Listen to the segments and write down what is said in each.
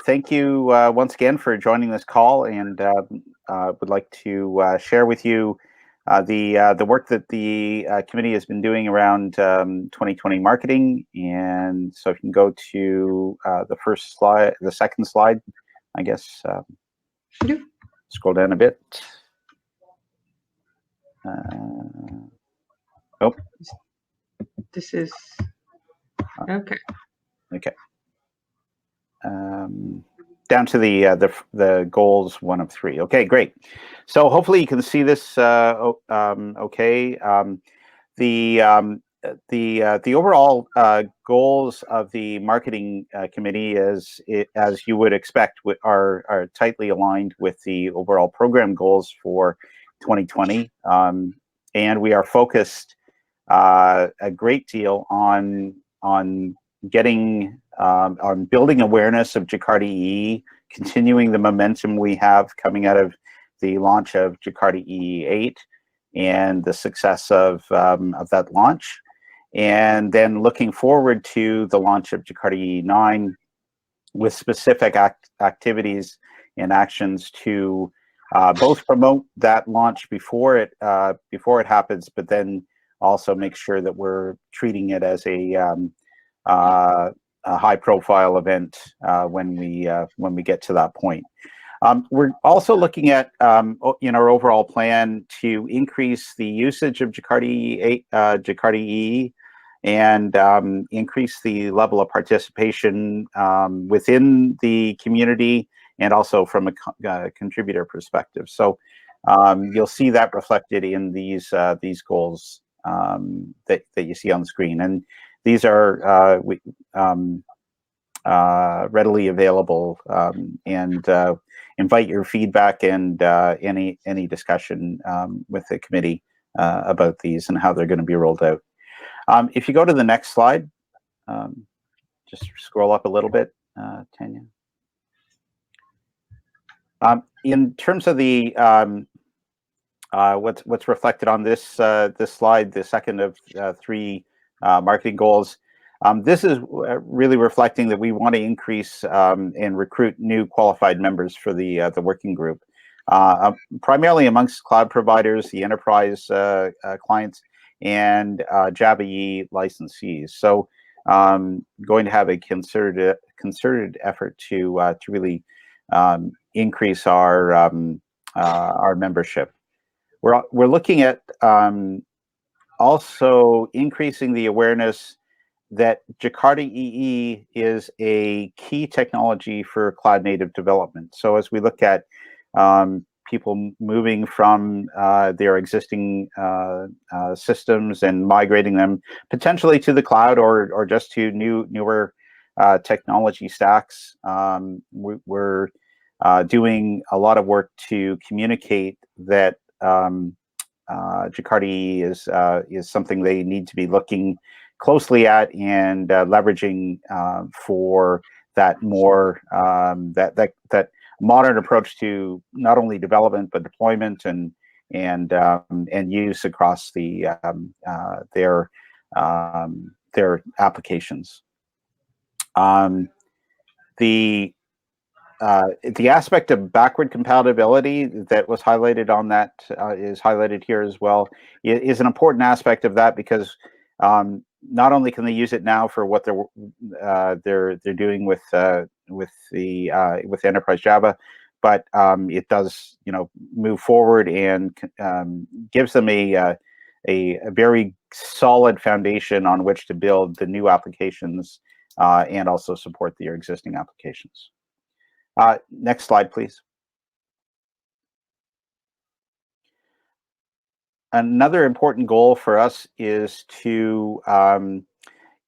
Thank you once again for joining this call, and would like to share with you the work that the committee has been doing around 2020 marketing. And so if you can go to the first slide, the second slide, I guess. Scroll down a bit. Oh. This is okay. Okay. Down to the goals 1 of 3. Okay, great. So hopefully you can see this okay. The overall goals of the marketing committee, as you would expect, are tightly aligned with the overall program goals for 2020, and we are focused a great deal on getting on building awareness of Jakarta EE, continuing the momentum we have coming out of the launch of Jakarta EE8 and the success of that launch, and then looking forward to the launch of Jakarta EE9 with specific activities and actions to both promote that launch before it happens, but then also make sure that we're treating it as a high-profile event when we get to that point. We're also looking at in our overall plan to increase the usage of Jakarta EE, and increase the level of participation within the community, and also from a contributor perspective. So you'll see that reflected in these goals that you see on the screen, and these are readily available, and invite your feedback and any discussion with the committee about these and how they're going to be rolled out. If you go to the next slide, just scroll up a little bit, Tanya. In terms of the what's reflected on this slide, the second of 3 marketing goals, this is really reflecting that we want to increase and recruit new qualified members for the working group, primarily amongst cloud providers, the enterprise clients, and Java EE licensees. So going to have a concerted effort to really increase our membership. We're looking at also increasing the awareness that Jakarta EE is a key technology for cloud native development. So as we look at people moving from their existing systems and migrating them potentially to the cloud, or just to newer technology stacks, we're doing a lot of work to communicate that Jakarta EE is something they need to be looking closely at and leveraging for that more that modern approach to not only development but deployment and use across their applications. The aspect of backward compatibility that was highlighted on that is highlighted here as well. It is an important aspect of that, because not only can they use it now for what they're doing with enterprise Java, but it does move forward and gives them a very solid foundation on which to build the new applications and also support their existing applications. Next slide, please. Another important goal for us is to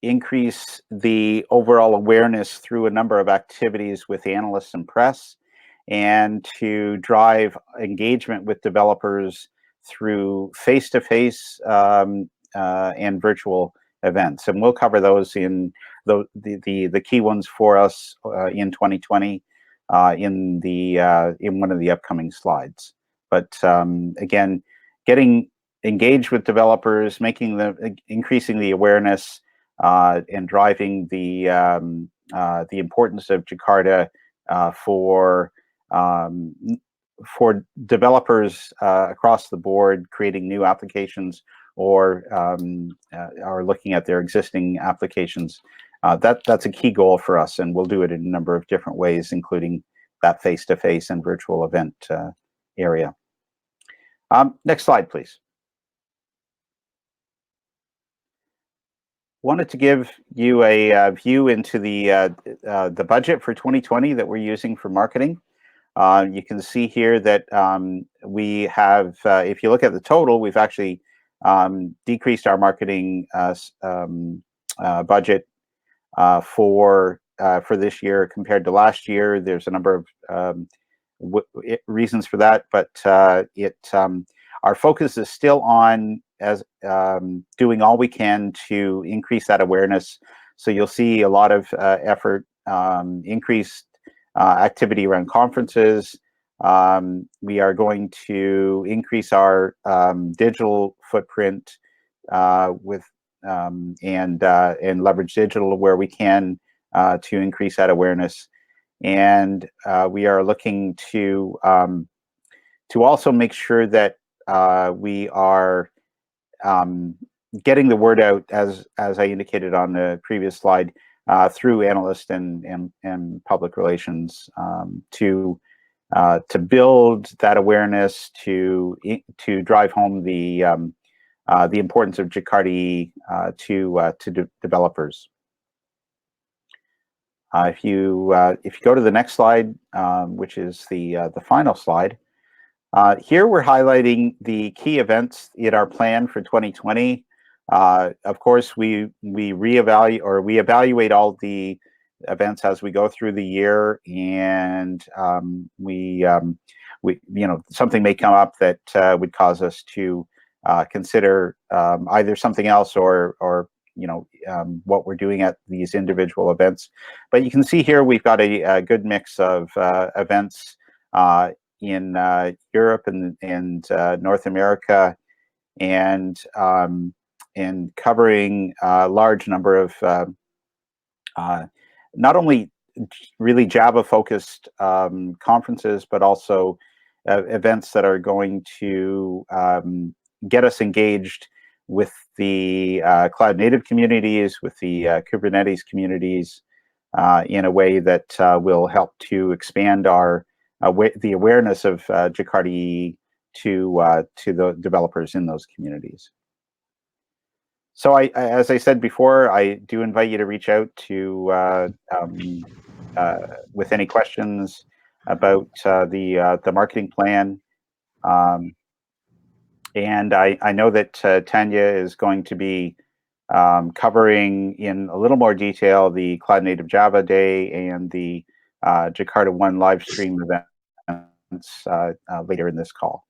increase the overall awareness through a number of activities with analysts and press, and to drive engagement with developers through face-to-face and virtual events. And we'll cover those in the key ones for us in 2020 in one of the upcoming slides. But again, getting engaged with developers, increasing the awareness, and driving the importance of Jakarta for developers across the board creating new applications or are looking at their existing applications. That's a key goal for us, and we'll do it in a number of different ways, including that face-to-face and virtual event area. Next slide, please. Wanted to give you a view into the budget for 2020 that we're using for marketing. You can see here that we have, if you look at the total, we've actually decreased our marketing budget for this year compared to last year. There's a number of reasons for that, but our focus is still on doing all we can to increase that awareness. So you'll see a lot of effort, increased activity around conferences. We are going to increase our digital footprint and leverage digital where we can to increase that awareness. And we are looking to also make sure that we are getting the word out, as I indicated on the previous slide, through analyst and public relations to build that awareness, to drive home the importance of Jakarta to developers. If you go to the next slide, which is the final slide, here we're highlighting the key events in our plan for 2020. Of course, we evaluate all the events as we go through the year, and something may come up that would cause us to consider either something else or what we're doing at these individual events. But you can see here we've got a good mix of events in Europe and North America, and covering a large number of not only really Java-focused conferences, but also events that are going to get us engaged with the cloud native communities, with the Kubernetes communities, in a way that will help to expand the awareness of Jakarta to the developers in those communities. So as I said before, I do invite you to reach out to with any questions about the marketing plan. And I know that Tanya is going to be covering in a little more detail the Cloud Native Java Day and the Jakarta One live stream events later in this call.